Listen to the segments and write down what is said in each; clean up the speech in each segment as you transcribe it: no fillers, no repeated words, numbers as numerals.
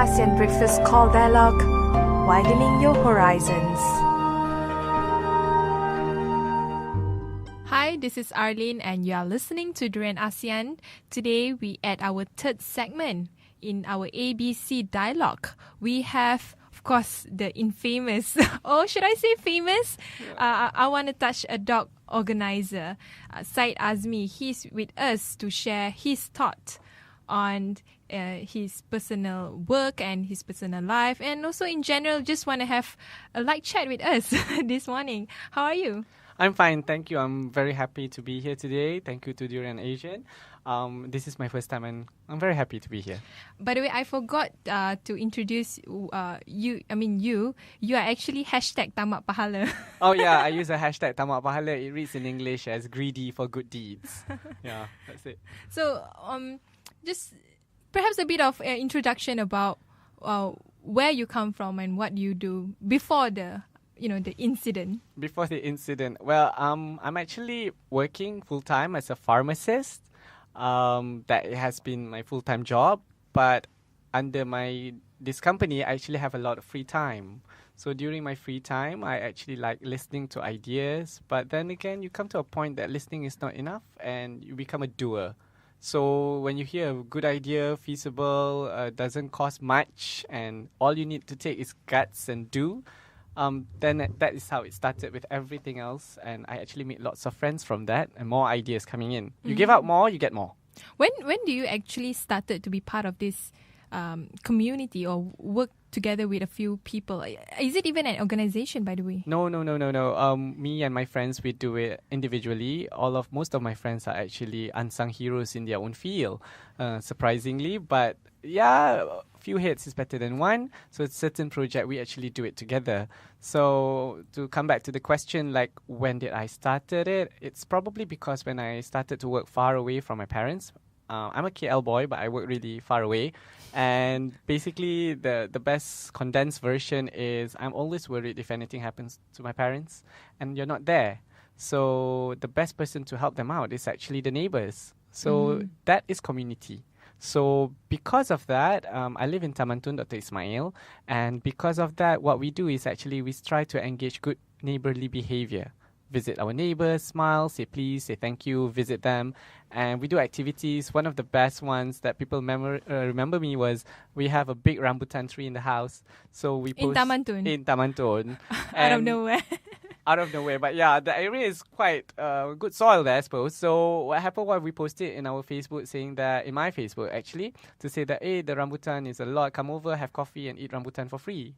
ASEAN Breakfast Call Dialogue, widening your horizons. Hi, this is Arlene and you are listening to Durian ASEAN. Today we at our third segment in our ABC dialogue. We have, of course, the infamous, or should I say famous? I want to touch a dog organizer, Syed Azmi. He's with us to share his thought on his personal work and his personal life, and also in general just want to have a light chat with us this morning. How are you? I'm fine, thank you. I'm very happy to be here today. Thank you to Durian Asian. This is my first time and I'm very happy to be here. By the way, I forgot to introduce you. You are actually hashtag Tamak Pahala. Oh yeah, I use a hashtag Tamak Pahala. It reads in English as greedy for good deeds. Yeah, that's it. So just perhaps a bit of introduction about where you come from and what you do before the incident. Before the incident, well, I'm actually working full time as a pharmacist. That has been my full time job, but under this company, I actually have a lot of free time. So during my free time, I actually like listening to ideas. But then again, you come to a point that listening is not enough, and you become a doer. So when you hear a good idea, feasible, doesn't cost much, and all you need to take is guts and do, then that is how it started with everything else. And I actually made lots of friends from that, and more ideas coming in. You give out more, you get more. When do you actually started to be part of this community or work together with a few people? Is it even an organization, by the way? No. Me and my friends, we do it individually. Most of my friends are actually unsung heroes in their own field, surprisingly. But yeah, few heads is better than one. So it's a certain project, we actually do it together. So to come back to the question, like when did I started it? It's probably because when I started to work far away from my parents. I'm a KL boy, but I work really far away. And basically, the best condensed version is I'm always worried if anything happens to my parents and you're not there. So the best person to help them out is actually the neighbors. So that is community. So because of that, I live in Taman Tun, Dr. Ismail. And because of that, what we do is actually we try to engage good neighborly behavior. Visit our neighbors, smile, say please, say thank you, visit them. And we do activities. One of the best ones that people remember me was we have a big rambutan tree in the house. So we post... In Taman Tun. Out of nowhere. Out of nowhere. But yeah, the area is quite good soil there, I suppose. So what happened was we posted in our Facebook saying that, in my Facebook actually, to say that, hey, the rambutan is a lot. Come over, have coffee and eat rambutan for free.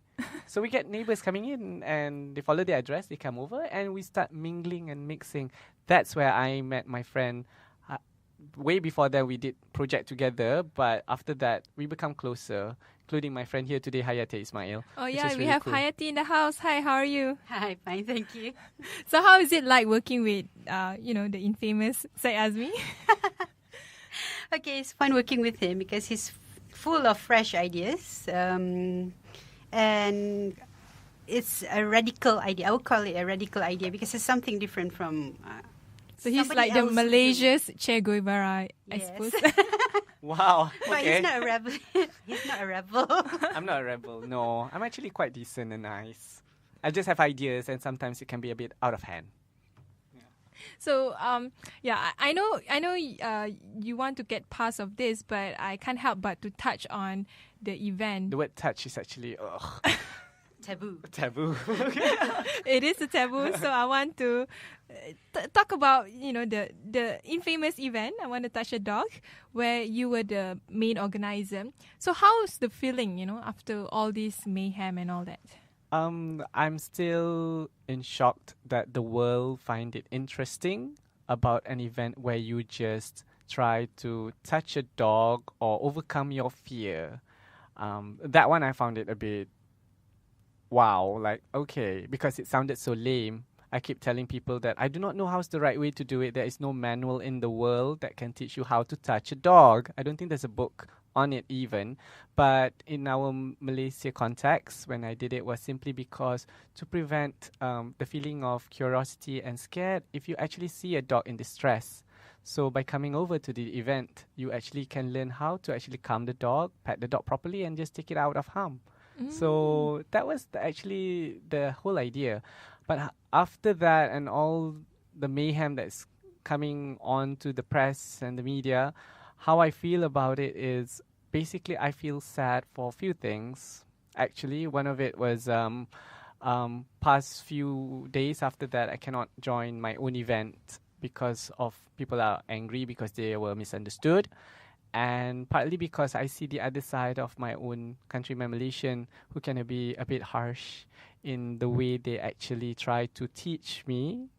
So we get neighbors coming in and they follow the address, they come over and we start mingling and mixing. That's where I met my friend. Way before that, we did project together. But after that, we become closer, including my friend here today, Hayati Ismail. Oh yeah, we have cool. Hayati in the house. Hi, how are you? Hi, fine, thank you. So how is it like working with, the infamous Syed Azmi? Okay, it's fun working with him because he's full of fresh ideas. And it's a radical idea. I would call it a radical idea because it's something different from... so he's like the Malaysia's Che Guevara, I suppose. Wow. But okay. he's not a rebel. He's not a rebel. I'm not a rebel, no. I'm actually quite decent and nice. I just have ideas and sometimes it can be a bit out of hand. So, I know you want to get past of this, but I can't help but to touch on the event. The word touch is actually, Taboo. It is a taboo. So I want to talk about, the infamous event. I want to touch a dog where you were the main organizer. So how's the feeling, after all this mayhem and all that? I'm still in shock that the world find it interesting about an event where you just try to touch a dog or overcome your fear. That one I found it a bit wow, like okay, because it sounded so lame. I keep telling people that I do not know how's the right way to do it. There is no manual in the world that can teach you how to touch a dog. I don't think there's a book on it even. But in our Malaysia context, when I did it, was simply because to prevent the feeling of curiosity and scared if you actually see a dog in distress. So by coming over to the event, you actually can learn how to actually calm the dog, pet the dog properly, and just take it out of harm. So that was actually the whole idea. But after that and all the mayhem that's coming on to the press and the media, how I feel about it is basically I feel sad for a few things. Actually, one of it was past few days after that, I cannot join my own event because of people are angry because they were misunderstood. And partly because I see the other side of my own countrymen Malaysian who can be a bit harsh in the way they actually try to teach me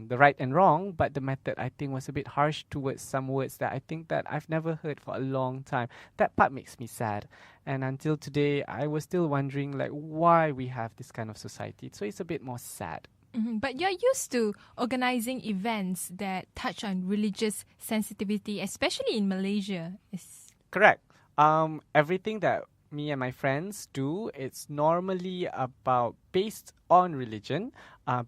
the right and wrong, but the method I think was a bit harsh towards some words that I think that I've never heard for a long time. That part makes me sad. And until today, I was still wondering like why we have this kind of society. So it's a bit more sad. But you're used to organizing events that touch on religious sensitivity, especially in Malaysia. Correct. Everything that me and my friends do, it's normally about based on religion,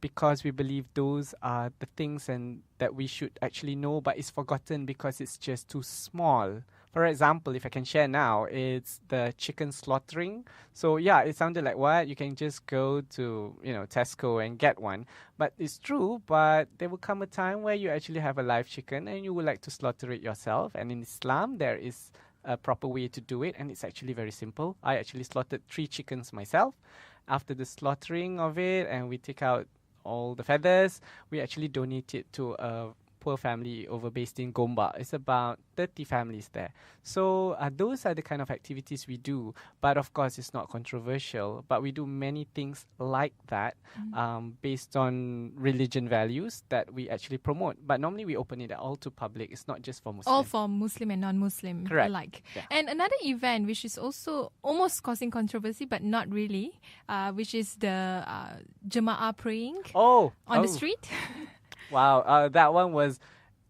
because we believe those are the things and that we should actually know, but it's forgotten because it's just too small. For example, if I can share now, it's the chicken slaughtering. So yeah, it sounded like what? You can just go to, Tesco and get one. But it's true, but there will come a time where you actually have a live chicken and you would like to slaughter it yourself. And in Islam, there is a proper way to do it, and it's actually very simple. I actually slaughtered 3 chickens myself. After the slaughtering of it, and we take out all the feathers, we actually donate it to a poor family based in Gombak. It's about 30 families there. So those are the kind of activities we do. But of course, it's not controversial. But we do many things like that based on religion values that we actually promote. But normally we open it all to public. It's not just for Muslims. All for Muslim and non-Muslim alike. Yeah. And another event which is also almost causing controversy, but not really, which is the Jemaah praying on the street. Wow, that one was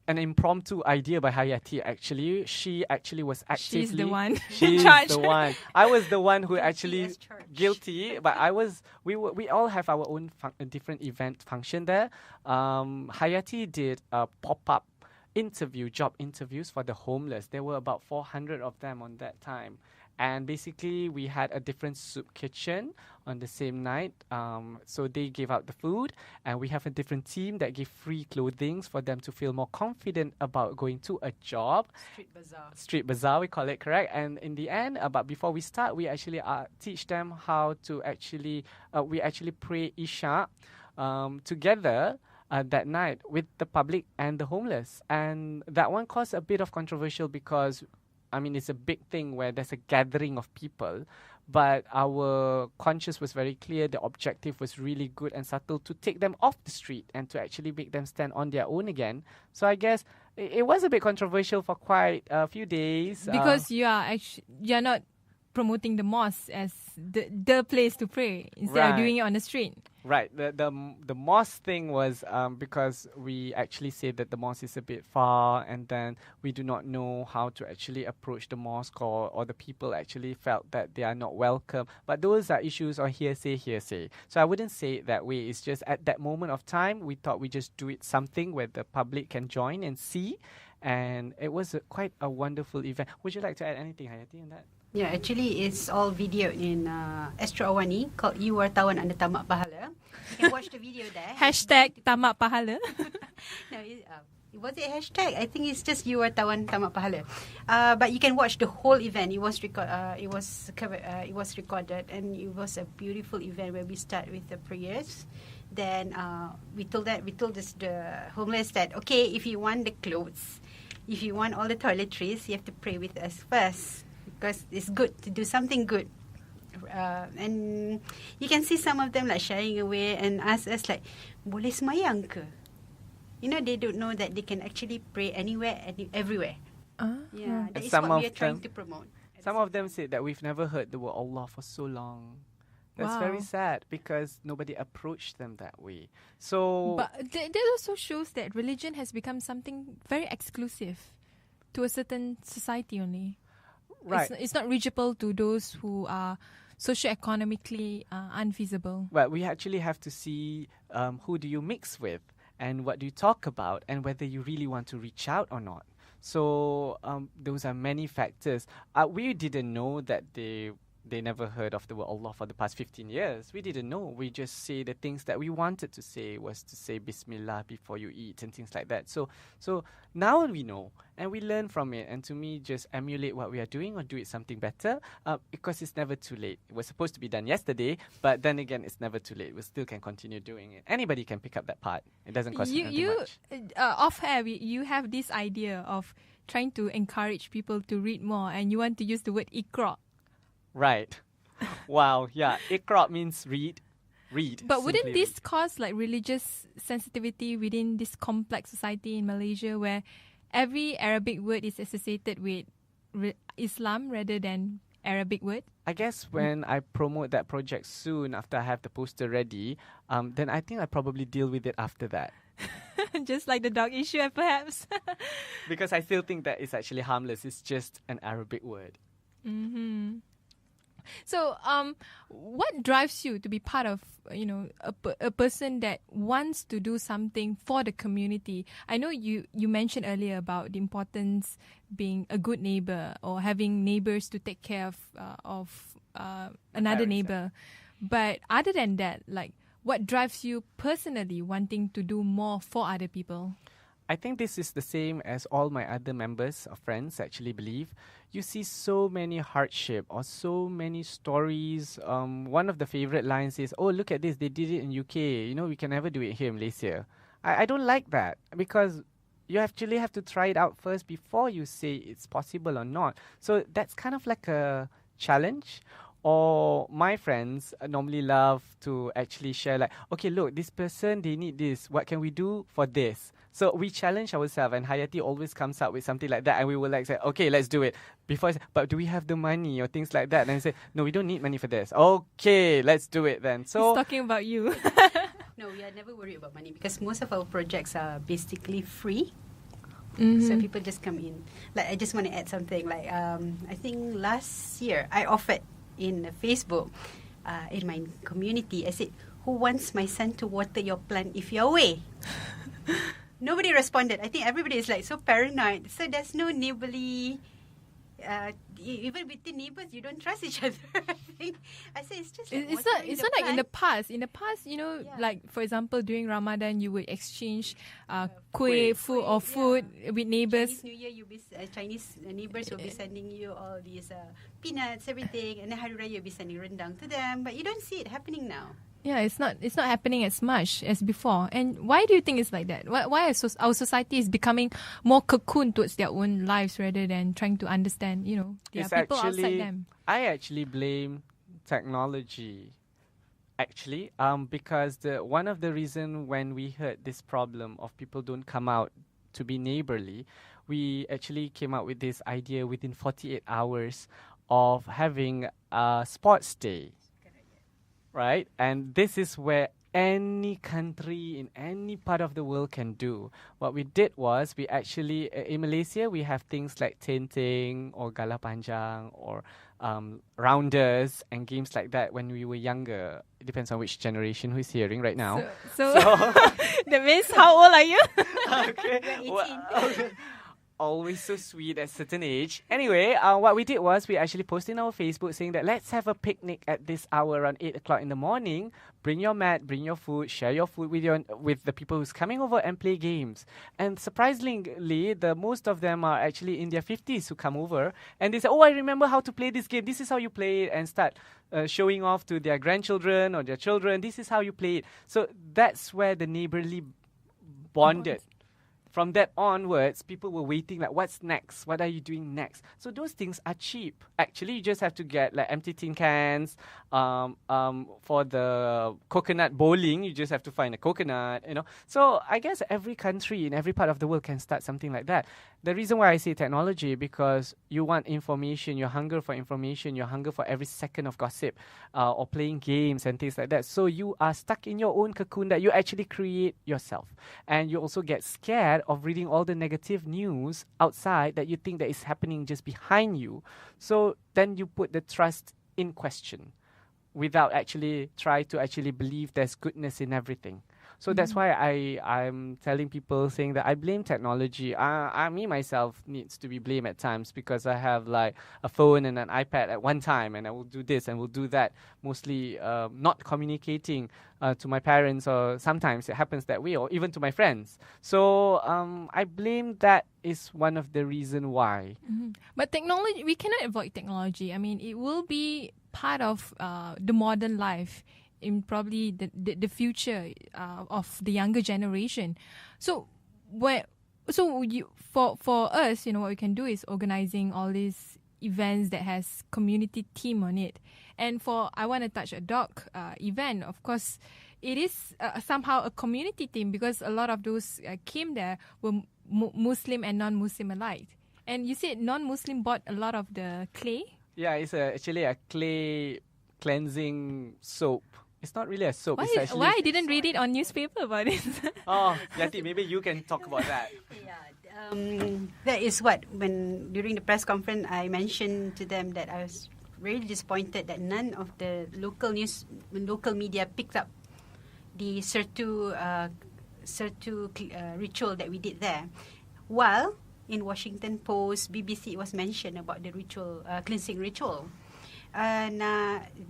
an impromptu idea by Hayati, actually. She actually was actively... She's the one She's the one. I was the one who actually... Guilty. But we all have our own different event function there. Hayati did a pop-up job interviews for the homeless. There were about 400 of them on that time. And basically, we had a different soup kitchen on the same night. So they gave out the food. And we have a different team that gave free clothing for them to feel more confident about going to a job. Street bazaar, we call it, correct? And in the end, but before we start, we actually teach them how to actually, we actually pray Isha together that night with the public and the homeless. And that one caused a bit of controversial because it's a big thing where there's a gathering of people, but our conscience was very clear. The objective was really good and subtle to take them off the street and to actually make them stand on their own again. So I guess it was a bit controversial for quite a few days. Because you're not promoting the mosque as the place to pray instead of doing it on the street. Right. The mosque thing was because we actually say that the mosque is a bit far, and then we do not know how to actually approach the mosque, or the people actually felt that they are not welcome. But those are issues or hearsay. So I wouldn't say it that way. It's just at that moment of time, we thought we just do it something where the public can join and see. And it was quite a wonderful event. Would you like to add anything, Hayati, on that? Yeah, actually, it's all video in Astro Awani called You Wartawan Anda Tamak Pahala. You can watch the video there. Hashtag Tamak Pahala. No, was it hashtag? I think it's just You Wartawan Tamak Pahala. But you can watch the whole event. It was recorded, and it was a beautiful event where we start with the prayers. Then we told the homeless that, okay, if you want the clothes, if you want all the toiletries, you have to pray with us first. Because it's good to do something good. And you can see some of them like shying away and ask us like, boleh semayang ke? They don't know that they can actually pray anywhere, everywhere. Yeah, that is what we are trying to promote. Some of them said that we've never heard the word Allah for so long. That's very sad because nobody approached them that way. So, but that also shows that religion has become something very exclusive to a certain society only. Right. It's not reachable to those who are socioeconomically unfeasible. Well, we actually have to see who do you mix with. and what do you talk about, and whether you really want to reach out or not. So those are many factors. We didn't know that they never heard of the word Allah for the past 15 years. We didn't know. We just say the things that we wanted to say was to say Bismillah before you eat and things like that. So now we know and we learn from it. And to me, just emulate what we are doing or do it something better because it's never too late. It was supposed to be done yesterday, but then again, it's never too late. We still can continue doing it. Anybody can pick up that part. It doesn't cost you much. Off air, you have this idea of trying to encourage people to read more, and you want to use the word Iqra. Right. Wow. Yeah. Iqra means read. Read. But wouldn't Simply this cause like religious sensitivity within this complex society in Malaysia, where every Arabic word is associated with Islam rather than Arabic word? I guess when I promote that project soon, after I have the poster ready, then I think I'll probably deal with it after that. Just like the dog issue, perhaps. Because I still think that it's actually harmless. It's just an Arabic word. Mm-hmm. So, what drives you to be part of, a person that wants to do something for the community? I know you mentioned earlier about the importance being a good neighbor or having neighbors to take care of another neighbor. But other than that, like, what drives you personally wanting to do more for other people? I think this is the same as all my other members or friends actually believe. You see so many hardship or so many stories. One of the favorite lines is, "Oh, look at this, they did it in UK. We can never do it here in Malaysia." I don't like that because you actually have to try it out first before you say it's possible or not. So that's kind of like a challenge. Or my friends normally love to actually share like, okay, look, this person, they need this. What can we do for this? So we challenge ourselves, and Hayati always comes up with something like that, and we will like say, okay, let's do it. Before I say, but do we have the money or things like that? And I say, no, we don't need money for this. Okay, let's do it then. So he's talking about you. No, we are never worried about money because most of our projects are basically free. Mm-hmm. So people just come in. Like, I just want to add something. Like, I think last year I offered in Facebook, in my community, I said, "Who wants my son to water your plant if you're away?" Nobody responded. I think everybody is like so paranoid. So there's no neighborly. Even between neighbors, you don't trust each other. I say it's just like it's not like in the past. In the past, Yeah. like for example, during Ramadan, you would exchange kuih, food or food with neighbors. Chinese New Year, Chinese neighbors will be sending you all these peanuts, everything, and then Hari Raya you'll be sending rendang to them. But you don't see it happening now. Yeah, it's not happening as much as before. And why do you think it's like that? Why our society is becoming more cocoon towards their own lives rather than trying to understand, there it's are people actually, outside them? I actually blame technology. Actually, because one of the reason when we heard this problem of people don't come out to be neighborly, we actually came out with this idea within 48 hours of having a sports day. Right? And this is where any country in any part of the world can do. What we did was we actually, in Malaysia, we have things like Tinting or Gala Panjang or Rounders and games like that when we were younger. It depends on which generation who is hearing right now. So that means, how old are you? Okay. Always so sweet at a certain age. Anyway, what we did was we actually posted on our Facebook saying that let's have a picnic at this hour around 8 o'clock in the morning. Bring your mat, bring your food, share your food with the people who's coming over and play games. And surprisingly, most of them are actually in their 50s who come over. And they say, "Oh, I remember how to play this game. This is how you play it," and start showing off to their grandchildren or their children. This is how you play it. So that's where the neighborly bonded. From that onwards, people were waiting like, what's next? What are you doing next? So those things are cheap. Actually, you just have to get like empty tin cans. For the coconut bowling, you just have to find a coconut, So I guess every country in every part of the world can start something like that. The reason why I say technology, because you want information, your hunger for information, your hunger for every second of gossip, or playing games and things like that. So you are stuck in your own cocoon that you actually create yourself. And you also get scared of reading all the negative news outside that you think that is happening just behind you. So then you put the trust in question without actually try to actually believe there's goodness in everything. So that's why I'm telling people saying that I blame technology. Me myself needs to be blamed at times because I have like a phone and an iPad at one time, and I will do this and will do that. Mostly not communicating to my parents, or sometimes it happens that way, or even to my friends. So I blame that is one of the reason why. But technology, we cannot avoid technology. I mean, it will be part of the modern life in probably the future of the younger generation. So for us, what we can do is organizing all these events that has community theme on it. And for I Want to Touch a Dog event, of course, it is somehow a community theme because a lot of those came there were Muslim and non-Muslim alike. And you said non-Muslim bought a lot of the clay? Yeah, it's actually a clay cleansing soap. It's not really a soap. Why I didn't read it on newspaper about it? Oh, Yati, maybe you can talk about that. That is what, when during the press conference, I mentioned to them that I was really disappointed that none of the local media picked up the Sertu ritual that we did there. While in Washington Post, BBC, it was mentioned about the ritual, cleansing ritual. And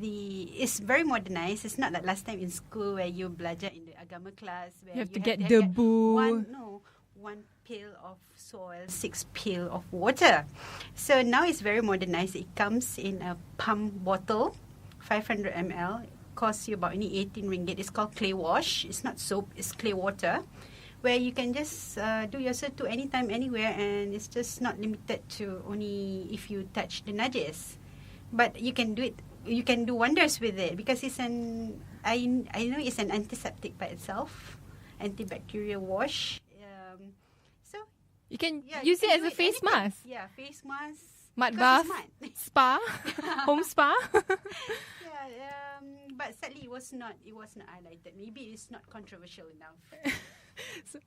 it's very modernized. It's not like last time in school where you belajar in the agama class where you have to get debu. One pail of soil, 6 pail of water. So now it's very modernized. It comes in a pump bottle, 500 ml. Costs you about only 18 ringgit. It's called clay wash. It's not soap. It's clay water, where you can just do your Sertu anytime, anywhere, and it's just not limited to only if you touch the najis. But you can do it. You can do wonders with it because it's I know it's an antiseptic by itself, antibacterial wash. So you can use it as a face mask. Yeah, face mask. Mud bath, spa, home spa. But sadly, it was not highlighted. Maybe it's not controversial enough. So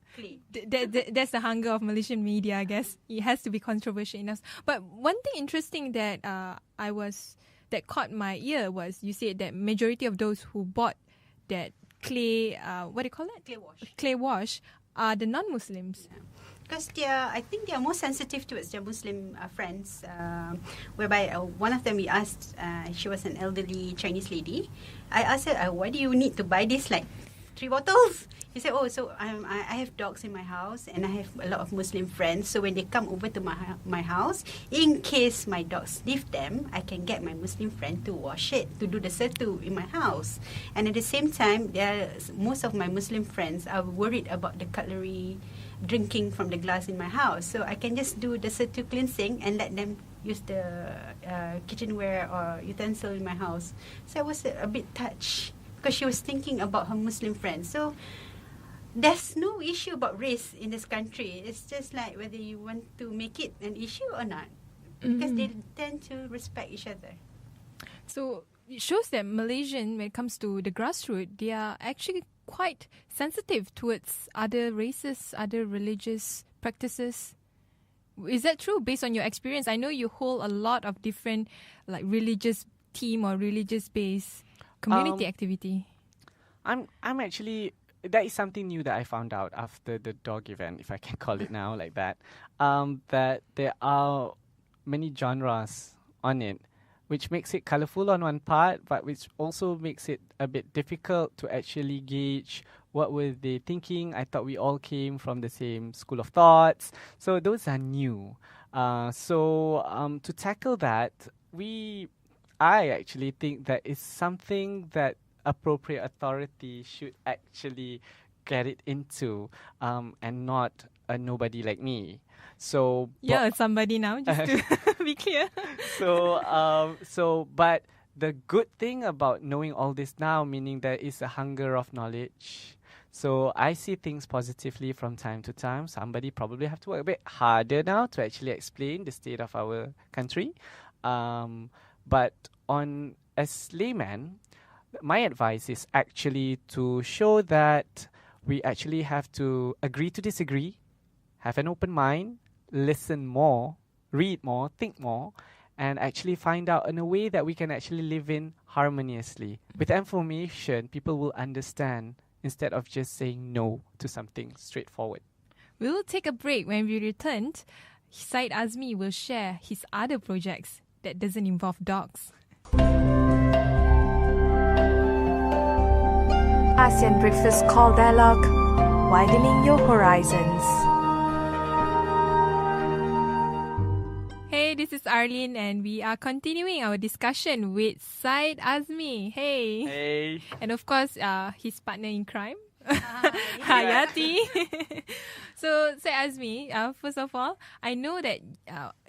that's the hunger of Malaysian media, I guess. It has to be controversial enough. But one thing interesting that that caught my ear was you said that majority of those who bought that clay, what do you call it? Clay wash are the non-Muslims. Yeah. Because I think they are more sensitive towards their Muslim friends. Whereby one of them we asked, she was an elderly Chinese lady. I asked her, why do you need to buy this like 3 bottles? She said, I have dogs in my house and I have a lot of Muslim friends. So when they come over to my house, in case my dogs leave them, I can get my Muslim friend to wash it, to do the Sertu in my house. And at the same time, most of my Muslim friends are worried about the cutlery drinking from the glass in my house. So I can just do the Sertu cleansing and let them use the kitchenware or utensil in my house. So I was a bit touched because she was thinking about her Muslim friends. So there's no issue about race in this country. It's just like whether you want to make it an issue or not. Because they tend to respect each other. So it shows that Malaysian, when it comes to the grassroots, they are actually quite sensitive towards other races, other religious practices. Is that true based on your experience? I know you hold a lot of different like religious theme or religious based community activity. I'm actually, that is something new that I found out after the dog event, if I can call it now like that. That there are many genres on it, which makes it colourful on one part, but which also makes it a bit difficult to actually gauge what were they thinking. I thought we all came from the same school of thoughts. So those are new. To tackle that, I actually think that is something that appropriate authority should actually get it into, and not a nobody like me. So somebody now, just to be clear. But the good thing about knowing all this now, meaning there is a hunger of knowledge. So I see things positively from time to time. Somebody probably have to work a bit harder now to actually explain the state of our country. But as layman, my advice is actually to show that we actually have to agree to disagree, have an open mind, listen more, read more, think more, and actually find out in a way that we can actually live in harmoniously. With information, people will understand instead of just saying no to something straightforward. We will take a break. When we return, Syed Azmi will share his other projects that doesn't involve dogs. ASEAN Breakfast Call Dialogue, widening your horizons. Hey, this is Arlene, and we are continuing our discussion with Syed Azmi. Hey. Hey. And of course, his partner in crime, Hayati. So, Syed Azmi, first of all, I know that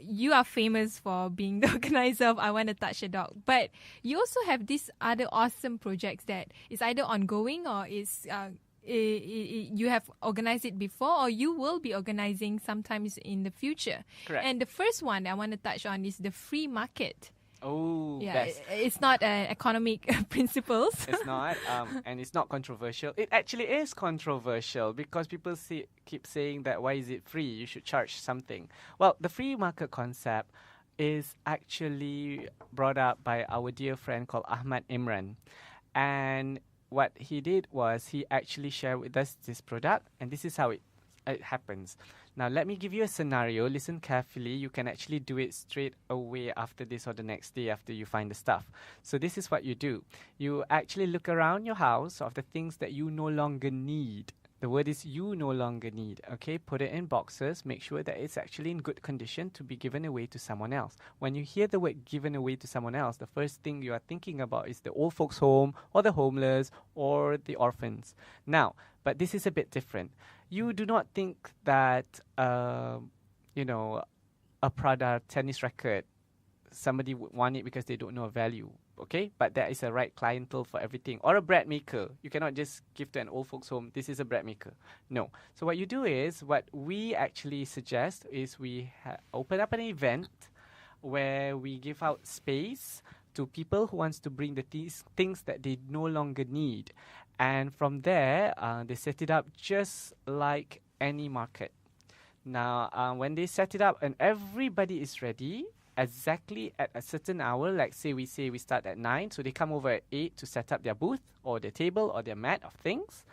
you are famous for being the organizer of I Want to Touch a Dog, but you also have these other awesome projects that is either ongoing or is you have organized it before, or you will be organizing sometimes in the future. Correct. And the first one I want to touch on is the free market. Oh, Yeah, best. it's not economic principles. It's not, and it's not controversial. It actually is controversial because people keep saying that why is it free? You should charge something. Well, the free market concept is actually brought up by our dear friend called Ahmad Imran. And what he did was he actually shared with us this product, and this is how it happens. Now, let me give you a scenario. Listen carefully. You can actually do it straight away after this or the next day after you find the stuff. So this is what you do. You actually look around your house of the things that you no longer need. The word is you no longer need, okay? Put it in boxes. Make sure that it's actually in good condition to be given away to someone else. When you hear the word given away to someone else, the first thing you are thinking about is the old folks' home or the homeless or the orphans. Now, but this is a bit different. You do not think that, a Prada tennis racket, somebody would want it because they don't know a value, okay? But there is a right clientele for everything. Or a bread maker. You cannot just give to an old folks home, this is a bread maker. No. So what you do is, what we actually suggest is we open up an event where we give out space to people who wants to bring the things that they no longer need. And from there, they set it up just like any market. Now, when they set it up and everybody is ready, exactly at a certain hour, like say we start at 9, so they come over at 8 to set up their booth or their table or their mat of things.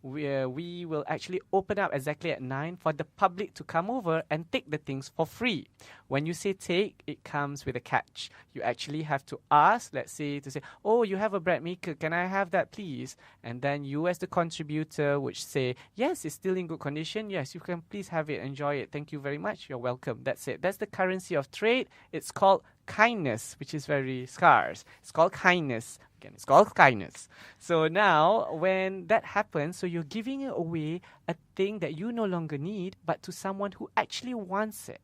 We will actually open up exactly at 9 for the public to come over and take the things for free. When you say take, it comes with a catch. You actually have to ask, let's say, to say, oh, you have a bread maker, can I have that please? And then you as the contributor would say, yes, it's still in good condition. Yes, you can please have it, enjoy it. Thank you very much. You're welcome. That's it. That's the currency of trade. It's called kindness, which is very scarce. It's called kindness. Again, it's called kindness. So now, when that happens, so you're giving away a thing that you no longer need, but to someone who actually wants it.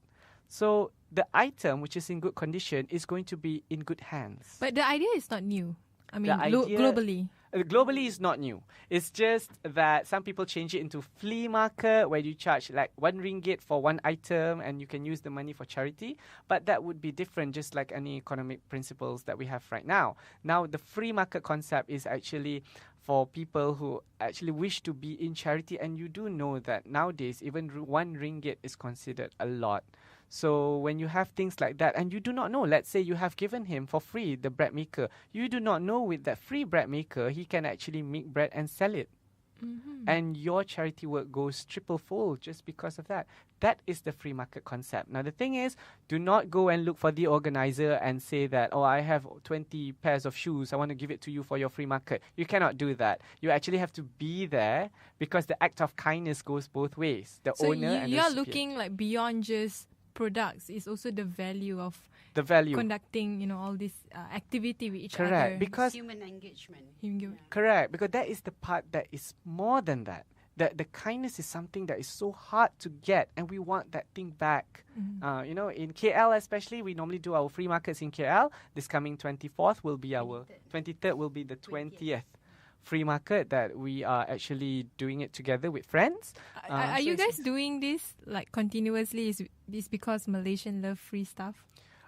So the item, which is in good condition, is going to be in good hands. But the idea is not new. I mean, The idea- globally. Globally, is not new. It's just that some people change it into flea market where you charge like RM1 for one item and you can use the money for charity. But that would be different, just like any economic principles that we have right now. Now, the free market concept is actually for people who actually wish to be in charity. And you do know that nowadays, even RM1 is considered a lot. So when you have things like that, and you do not know, let's say you have given him for free the bread maker, you do not know with that free bread maker, he can actually make bread and sell it. Mm-hmm. And your charity work goes triple fold just because of that. That is the free market concept. Now, the thing is, do not go and look for the organizer and say that, oh, I have 20 pairs of shoes, I want to give it to you for your free market. You cannot do that. You actually have to be there because the act of kindness goes both ways. The So owner and the you're recipient. looking like beyond just products. It's also the value of The value. conducting, all this activity with each Correct, other. because Human engagement. Correct, because that is the part that is more than that. The kindness is something that is so hard to get, and we want that thing back. Mm-hmm. In KL especially, we normally do our free markets in KL. This coming 24th will be our 23rd will be the 20th free market that we are actually doing it together with friends. Are so you it's- guys doing this like continuously? Is this because Malaysian love free stuff?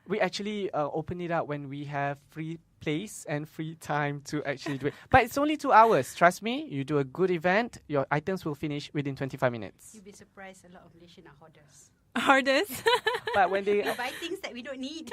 We actually open it up when we have free place and free time to actually do it. But it's only 2 hours. Trust me, you do a good event, your items will finish within 25 minutes. You'll be surprised, a lot of Malaysian are hoarders. Hardest. But when they... We buy things that we don't need.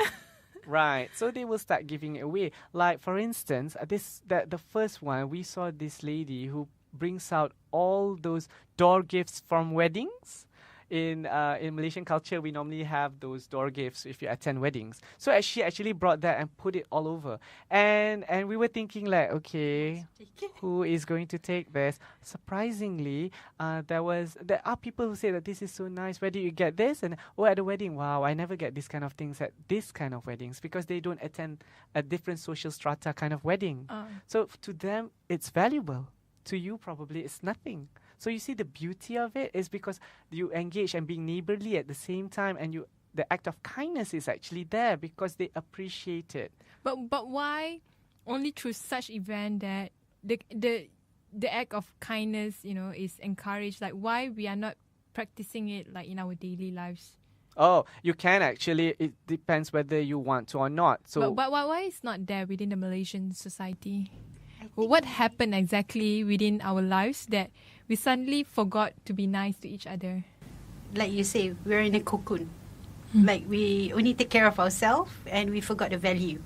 Right, so they will start giving it away. Like, for instance, the first one, we saw this lady who brings out all those door gifts from weddings. In Malaysian culture, we normally have those door gifts if you attend weddings. So she actually brought that and put it all over. And we were thinking like, okay, who is going to take this? Surprisingly, there are people who say that this is so nice. Where do you get this? And at the wedding, wow, I never get this kind of things at this kind of weddings because they don't attend a different social strata kind of wedding. So to them, it's valuable. To you, probably, it's nothing. So you see the beauty of it is because you engage and being neighborly at the same time, and the act of kindness is actually there because they appreciate it. But why only through such event that the act of kindness, is encouraged? Like why we are not practicing it like in our daily lives? Oh, you can actually. It depends whether you want to or not. So, but why it's not there within the Malaysian society? Well, what happened exactly within our lives that we suddenly forgot to be nice to each other? Like you say, we're in a cocoon. Like we only take care of ourselves and we forgot the value.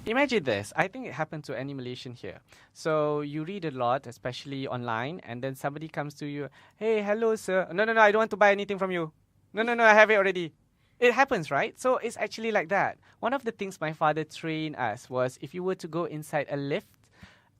Imagine this. I think it happened to any Malaysian here. So you read a lot, especially online, and then somebody comes to you, hey, hello, sir. No, I don't want to buy anything from you. No, I have it already. It happens, right? So it's actually like that. One of the things my father trained us was if you were to go inside a lift,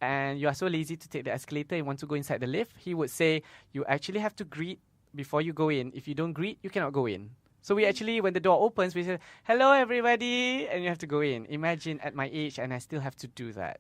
and you are so lazy to take the escalator and want to go inside the lift, he would say, you actually have to greet before you go in. If you don't greet, you cannot go in. So we actually, when the door opens, we say, hello, everybody, and you have to go in. Imagine at my age, and I still have to do that.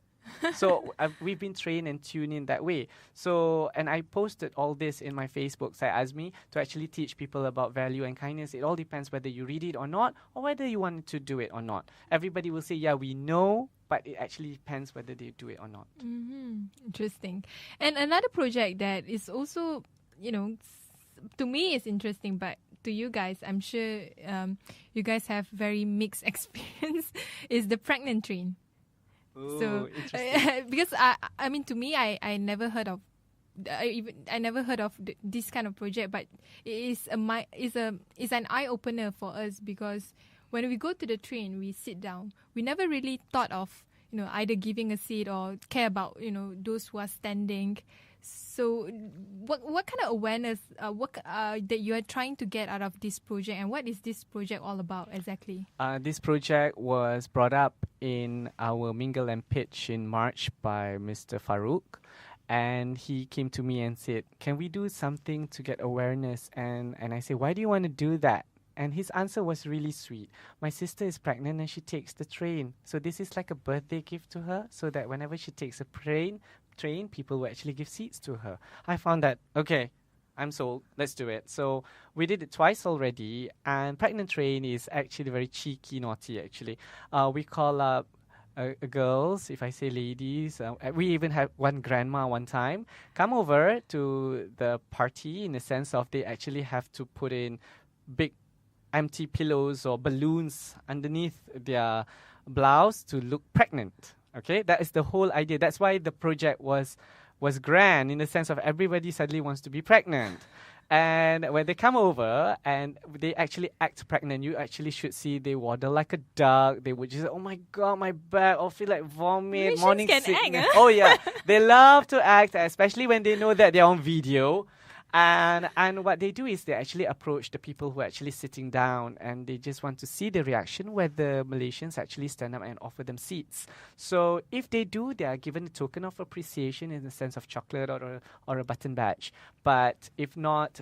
So we've been trained and tuned in that way. So, and I posted all this in my Facebook, Syed Azmi, to actually teach people about value and kindness. It all depends whether you read it or not, or whether you want to do it or not. Everybody will say, yeah, we know, but it actually depends whether they do it or not. Interesting. And another project that is also, to me is interesting, but to you guys, I'm sure you guys have very mixed experience, is the pregnant train. Ooh, so because I mean, to me, I never heard of I never heard of this kind of project, but it is an eye opener for us, because when we go to the train, we sit down. We never really thought of either giving a seat or care about those who are standing. So what kind of awareness that you are trying to get out of this project, and what is this project all about exactly? This project was brought up in our Mingle and Pitch in March by Mr. Farouk, and he came to me and said, can we do something to get awareness? And I said, why do you want to do that? And his answer was really sweet. My sister is pregnant and she takes the train. So this is like a birthday gift to her, so that whenever she takes a train, people will actually give seats to her. I found that, okay, I'm sold, let's do it. So we did it twice already, and pregnant train is actually very cheeky, naughty actually. We call up girls, if I say ladies, we even had one grandma one time come over to the party, in the sense of they actually have to put in big empty pillows or balloons underneath their blouse to look pregnant. Okay, that is the whole idea. That's why the project was grand, in the sense of everybody suddenly wants to be pregnant. And when they come over and they actually act pregnant, you actually should see they waddle like a duck. They would just say, oh my God, my back, or feel like vomit, Malaysians morning can sickness. act, Oh yeah, they love to act, especially when they know that they're on video. And what they do is they actually approach the people who are actually sitting down, and they just want to see the reaction whether Malaysians actually stand up and offer them seats. So if they do, they are given a token of appreciation in the sense of chocolate or a button badge. But if not,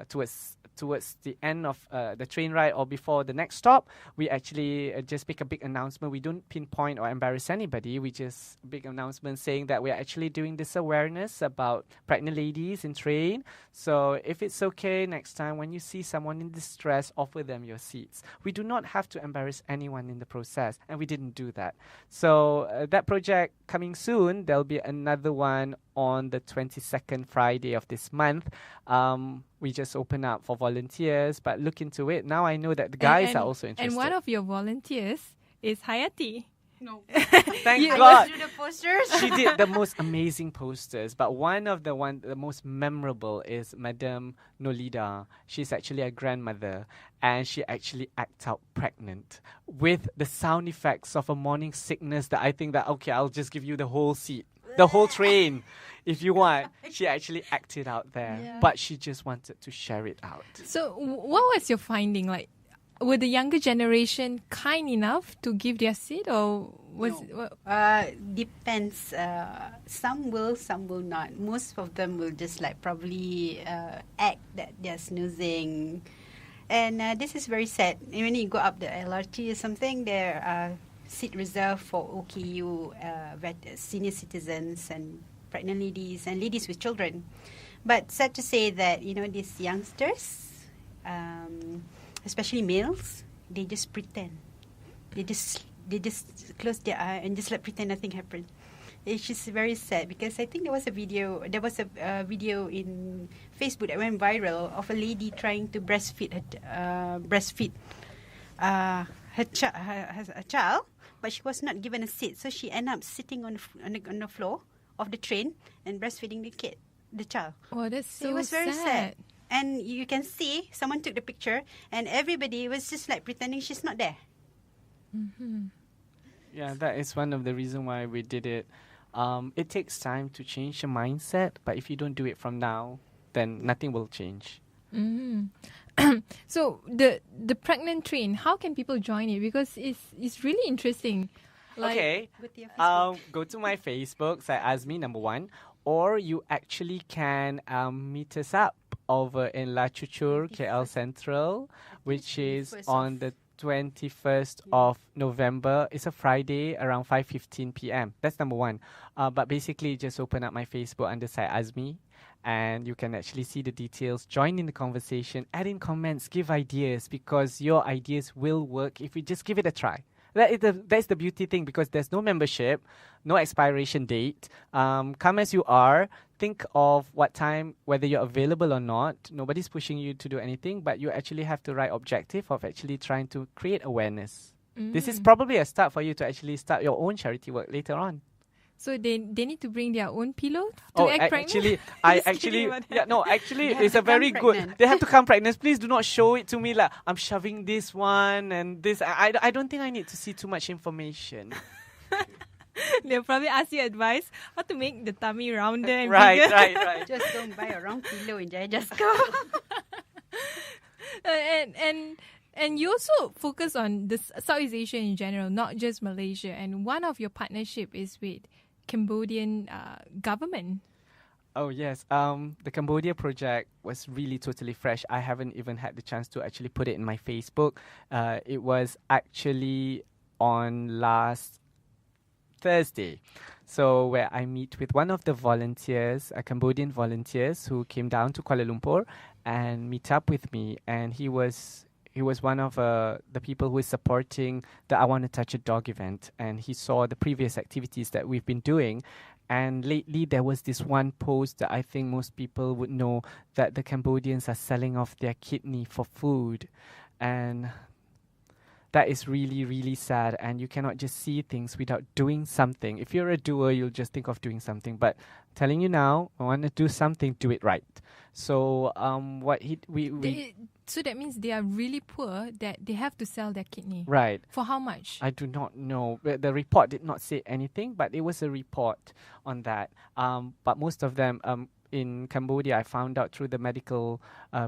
towards the end of the train ride or before the next stop, we actually just make a big announcement. We don't pinpoint or embarrass anybody. We just big announcement saying that we're actually doing this awareness about pregnant ladies in train. So if it's okay, next time when you see someone in distress, offer them your seats. We do not have to embarrass anyone in the process, and we didn't do that. So that project coming soon. There'll be another one on the 22nd Friday of this month. We just open up for volunteers, but look into it. Now I know that the guys are also interested. And one of your volunteers is Hayati. No. Thank I God. just do the posters. She did the most amazing posters, but the most memorable is Madame Nolida. She's actually a grandmother, and she actually acts out pregnant with the sound effects of a morning sickness that I think that, okay, I'll just give you the whole seat. the whole train. If you want, she actually acted out there, Yeah. but she just wanted to share it out. So, what was your finding? Like, were the younger generation kind enough to give their seat, or was Depends. Some will not. Most of them will just like probably act that they're snoozing. And this is very sad. When you go up the LRT or something, there are seat reserved for OKU, senior citizens and pregnant ladies and ladies with children. But sad to say that, these youngsters, especially males, they just pretend. They just close their eye and just like pretend nothing happened. It's just very sad because I think there was a video in Facebook that went viral of a lady trying to breastfeed her child, but she was not given a seat, so she ended up sitting on the floor of the train and breastfeeding the child. Oh, that's so It was very sad. And you can see someone took the picture and everybody was just like pretending she's not there. Yeah, that is one of the reasons why we did it. It takes time to change the mindset, but if you don't do it from now, then nothing will change. So the pregnant train, how can people join it? Because it's really interesting. Okay, Go to your Facebook. go to my Facebook, Syed Azmi #1, or you actually can meet us up over in La Chuchur, KL Central, which is 21st on the 21st of November. It's a Friday around 5:15 p.m. That's #1. But basically, just open up my Facebook under Syed Azmi, and you can actually see the details. Join in the conversation, add in comments, give ideas, because your ideas will work if you just give it a try. That's the beauty thing, because there's no membership, no expiration date. Come as you are. Think of what time, whether you're available or not. Nobody's pushing you to do anything, but you actually have the right objective of actually trying to create awareness. This is probably a start for you to actually start your own charity work later on. So they need to bring their own pillow to act pregnant? Actually, Just kidding about that. actually, They have it's to a very come good. pregnant. They have to come pregnant. Please do not show it to me like I'm shoving this one and this. I don't think I need to see too much information. They'll probably ask you advice how to make the tummy rounder and right, bigger. right. Just don't buy a wrong pillow in Jaya Just Go. And you also focus on this Southeast Asia in general, not just Malaysia. And one of your partnership is with Cambodian government. Oh yes, the Cambodia project was really totally fresh. I haven't even had the chance to actually put it in my Facebook. It was actually on last Thursday. So where I meet with one of the volunteers, Cambodian volunteers who came down to Kuala Lumpur and meet up with me, and he was one of the people who is supporting the I Want to Touch a Dog event, and he saw the previous activities that we've been doing. And lately there was this one post that I think most people would know, that the Cambodians are selling off their kidney for food. And that is really, really sad. And you cannot just see things without doing something. If you're a doer, you'll just think of doing something. But telling you now, I want to do something, do it right. So So that means they are really poor that they have to sell their kidney. right. For how much? I do not know. The report did not say anything, but it was a report on that. But most of them in Cambodia, I found out through the medical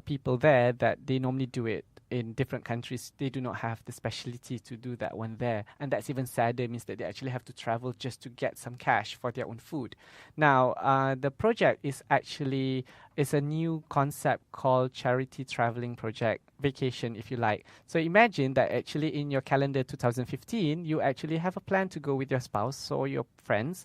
people there that they normally do it in different countries. They do not have the specialty to do that one there. And that's even sadder, means that they actually have to travel just to get some cash for their own food. Now, the project is actually a new concept called Charity Traveling Project, vacation if you like. So imagine that actually in your calendar 2015, you actually have a plan to go with your spouse or your friends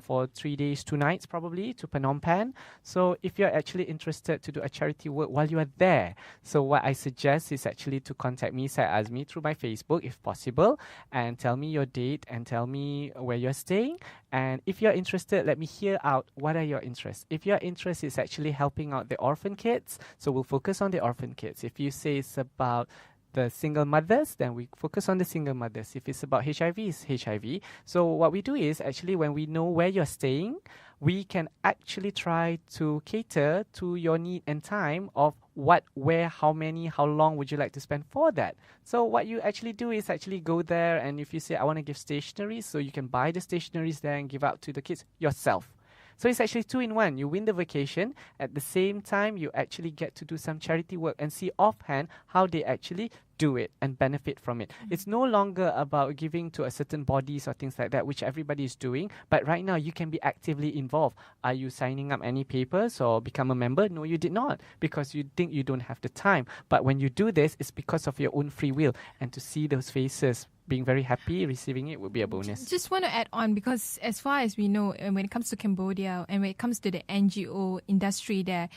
for 3 days, 2 nights probably to Phnom Penh. So if you're actually interested to do a charity work while you are there, so what I suggest is actually to contact me, Syed Azmi, through my Facebook if possible, and tell me your date and tell me where you're staying. And if you're interested, let me hear out what are your interests. If your interest is actually helping out the orphan kids, so we'll focus on the orphan kids. If you say it's about the single mothers, then we focus on the single mothers. If it's about HIV, it's HIV. So what we do is actually when we know where you're staying, we can actually try to cater to your need and time of what, where, how many, how long would you like to spend for that. So what you actually do is actually go there, and if you say, I want to give stationery, so you can buy the stationeries there and give out to the kids yourself. So it's actually 2-in-1. You win the vacation. At the same time, you actually get to do some charity work and see offhand how they actually do it and benefit from it. It's no longer about giving to a certain bodies or things like that, which everybody is doing. But right now, you can be actively involved. Are you signing up any papers or become a member? No, you did not, because you think you don't have the time. But when you do this, it's because of your own free will. And to see those faces being very happy, receiving it would be a bonus. Just want to add on, because as far as we know, when it comes to Cambodia and when it comes to the NGO industry there,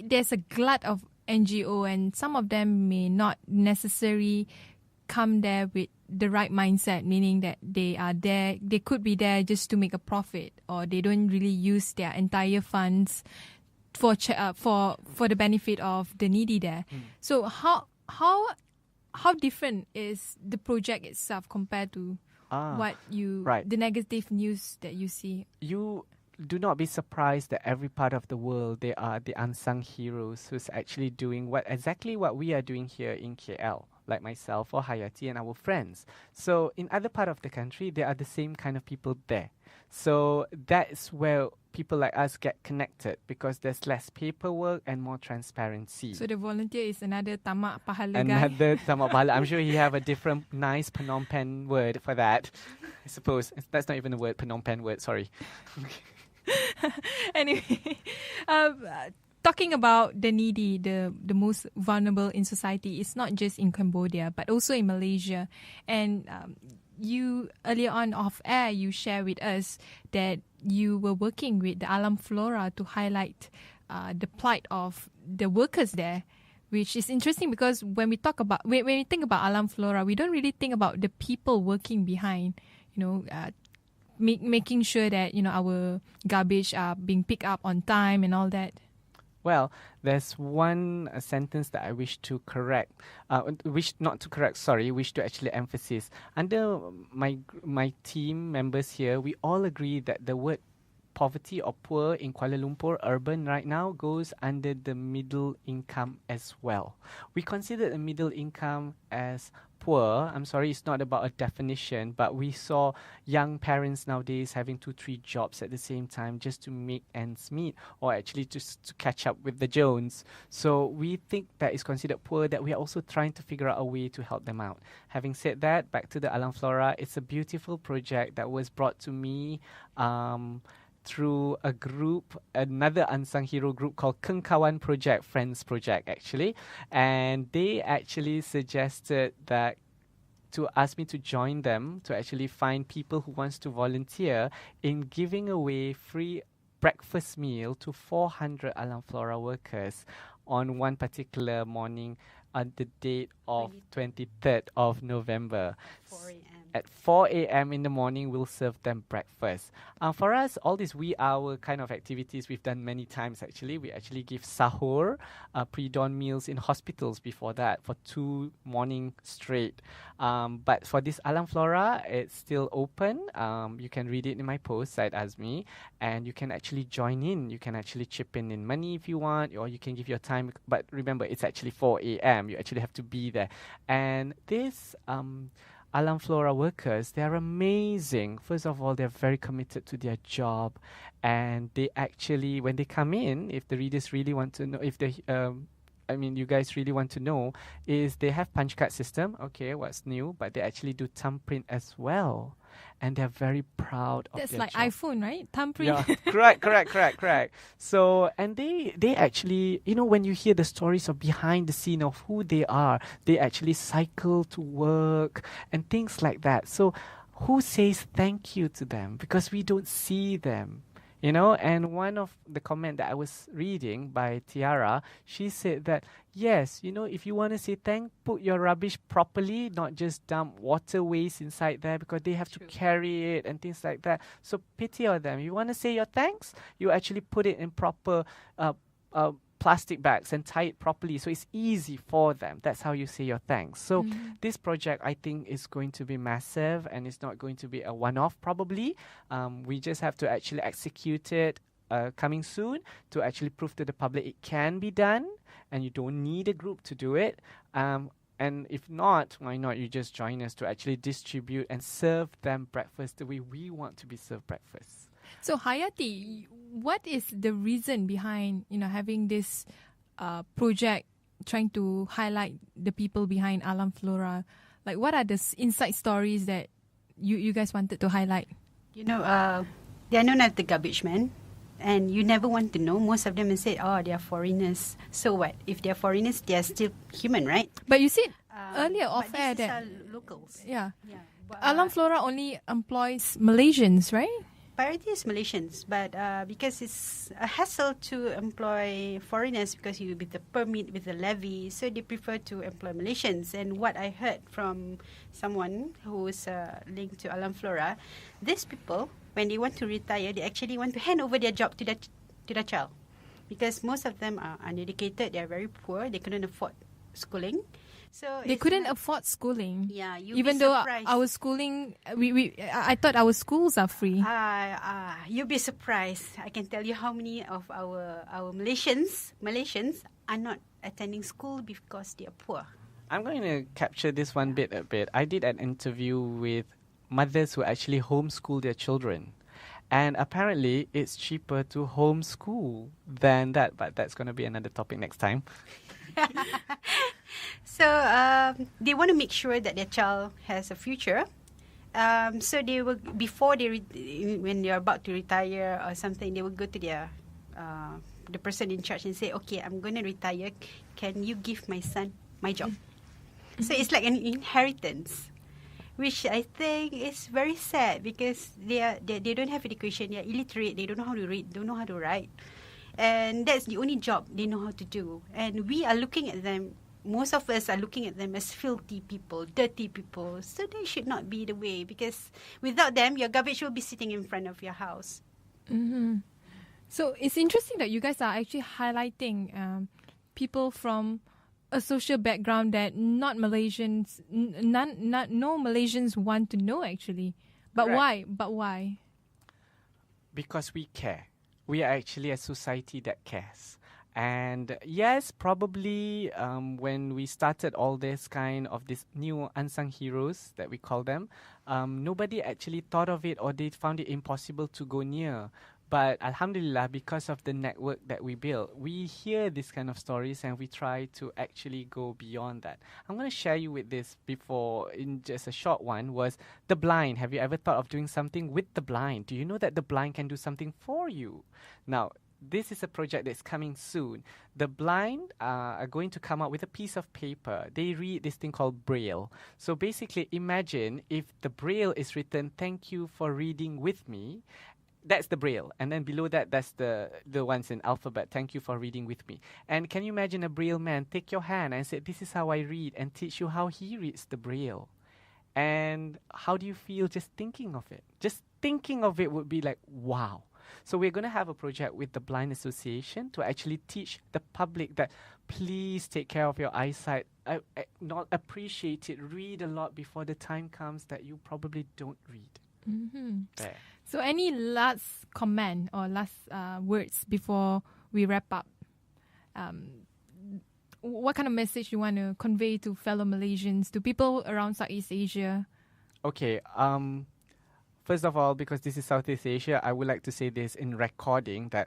there's a glut of NGO, and some of them may not necessarily come there with the right mindset, meaning that they could be there just to make a profit, or they don't really use their entire funds for the benefit of the needy there. So how different is the project itself compared to the negative news that you see? You do not be surprised that every part of the world they are the unsung heroes who's actually doing exactly what we are doing here in KL, like myself or Hayati and our friends. So in other part of the country, there are the same kind of people there. So that's where people like us get connected, because there's less paperwork and more transparency. So the volunteer is another tamak pahala guy. Another tamak pahala. I'm sure he have a different nice Phnom Penh word for that. I suppose that's not even a word, Phnom Penh word. Sorry. Anyway, talking about the needy, the most vulnerable in society, it's not just in Cambodia but also in Malaysia. And you earlier on off air, you share with us that you were working with the Alam Flora to highlight the plight of the workers there, which is interesting because when we think about Alam Flora, we don't really think about the people working behind, making sure that our garbage are being picked up on time and all that. Well, there's one sentence that I wish to actually emphasize. Under my team members here, we all agree that the word poverty or poor in Kuala Lumpur urban right now goes under the middle income as well. We consider the middle income as poor. I'm sorry, it's not about a definition, but we saw young parents nowadays having 2-3 jobs at the same time just to make ends meet, or actually just to catch up with the Jones. So we think that is considered poor, that we are also trying to figure out a way to help them out. Having said that, back to the Alam Flora, it's a beautiful project that was brought to me through a group, another unsung hero group called Kengkawan Project, Friends Project actually. And they actually suggested that to ask me to join them to actually find people who wants to volunteer in giving away free breakfast meal to 400 Alam Flora workers on one particular morning on the date of 23rd of November. 4 a.m. At 4 a.m. in the morning, we'll serve them breakfast. For us, all these wee hour kind of activities we've done many times actually. We actually give sahur, pre-dawn meals in hospitals before that for 2 mornings straight. But for this Alam Flora, it's still open. You can read it in my post, Syed Azmi, and you can actually join in. You can actually chip in money if you want, or you can give your time. But remember, it's actually 4 a.m. You actually have to be there. And this Alam Flora workers, they are amazing. First of all, they're very committed to their job, and they actually, when they come in, if the readers really want to know, you guys really want to know, is they have punch card system. Okay, what's new? But they actually do thumbprint as well, and they're very proud of That's their like job. iPhone, right? Thumbprint. Yeah, correct. So, and they actually, when you hear the stories of behind the scene of who they are, they actually cycle to work and things like that. So, who says thank you to them? Because we don't see them. And one of the comment that I was reading by Tiara, she said that, yes, if you want to say thank, put your rubbish properly, not just dump water waste inside there, because they have to carry it and things like that. So pity on them. You want to say your thanks, you actually put it in proper plastic bags and tie it properly so it's easy for them. That's how you say your thanks. So this project, I think, is going to be massive, and it's not going to be a one-off probably. We just have to actually execute it coming soon to actually prove to the public it can be done, and you don't need a group to do it. And if not, why not you just join us to actually distribute and serve them breakfast the way we want to be served breakfast. So Hayati, what is the reason behind having this project, trying to highlight the people behind Alam Flora? Like, what are the inside stories that you guys wanted to highlight? They are known as the garbage men. And you never want to know. Most of them will say, oh, they are foreigners. So what? If they are foreigners, they are still human, right? But you said earlier off air these that... are locals. Yeah. But, Alam Flora only employs Malaysians, right? priority is Malaysians. But because it's a hassle to employ foreigners because you with the permit, with the levy, so they prefer to employ Malaysians. And what I heard from someone who is linked to Alam Flora, these people, when they want to retire, they actually want to hand over their job to their child, because most of them are uneducated. They are very poor. They couldn't afford schooling, so they couldn't afford schooling. Yeah, even though our schooling, I thought our schools are free. You'll be surprised. I can tell you how many of our Malaysians are not attending school because they are poor. I'm going to capture this one bit a bit. I did an interview with mothers who actually homeschool their children. And apparently, it's cheaper to homeschool than that. But that's going to be another topic next time. So they want to make sure that their child has a future. So they will, before when they are about to retire or something, they will go to their the person in charge and say, "Okay, I'm going to retire. Can you give my son my job?" So it's like an inheritance, which I think is very sad because they don't have education. They are illiterate. They don't know how to read. Don't know how to write, and that's the only job they know how to do. And we are looking at them. Most of us are looking at them as filthy people, dirty people. So they should not be the way, because without them, your garbage will be sitting in front of your house. Mm-hmm. So it's interesting that you guys are actually highlighting people from a social background that no Malaysians want to know, actually. But Correct. why? But why? Because we care. We are actually a society that cares. And yes, probably when we started all this kind of these new unsung heroes that we call them, nobody actually thought of it, or they found it impossible to go near. But Alhamdulillah, because of the network that we built, we hear these kind of stories and we try to actually go beyond that. I'm going to share you with this before, in just a short one, was the blind. Have you ever thought of doing something with the blind? Do you know that the blind can do something for you? Now, this is a project that's coming soon. The blind are going to come out with a piece of paper. They read this thing called Braille. So basically, imagine if the Braille is written, "Thank you for reading with me." That's the Braille. And then below that, that's the ones in alphabet. "Thank you for reading with me." And can you imagine a Braille man take your hand and say, "This is how I read," and teach you how he reads the Braille? And how do you feel just thinking of it? Just thinking of it would be like, wow. So we're going to have a project with the Blind Association to actually teach the public that please take care of your eyesight. Not appreciate it. Read a lot before the time comes that you probably don't read. Mm-hmm. There. So any last comment or last words before we wrap up? What kind of message you want to convey to fellow Malaysians, to people around Southeast Asia? Okay. First of all, because this is Southeast Asia, I would like to say this in recording that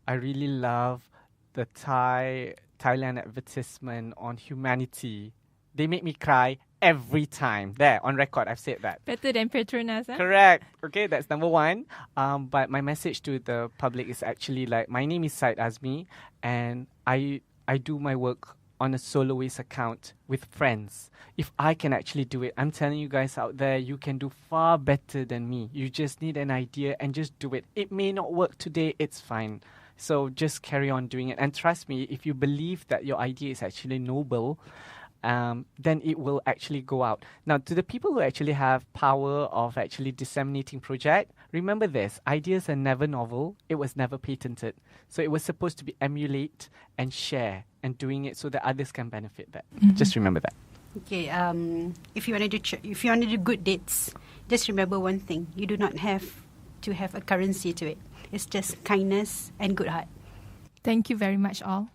I really love the Thailand advertisement on humanity. They make me cry every time. There, on record, I've said that. Better than Petronas, huh? Correct. Okay, that's number one. But my message to the public is actually like, my name is Syed Azmi, and I do my work on a soloist account with friends. If I can actually do it, I'm telling you guys out there, you can do far better than me. You just need an idea and just do it. It may not work today, it's fine. So just carry on doing it. And trust me, if you believe that your idea is actually noble, then it will actually go out. Now, to the people who actually have power of actually disseminating project, remember this, ideas are never novel, it was never patented. So it was supposed to be emulate and share and doing it so that others can benefit that. Just remember that. Okay, if you want to do good deeds, just remember one thing. You do not have to have a currency to it. It's just kindness and good heart. Thank you very much all.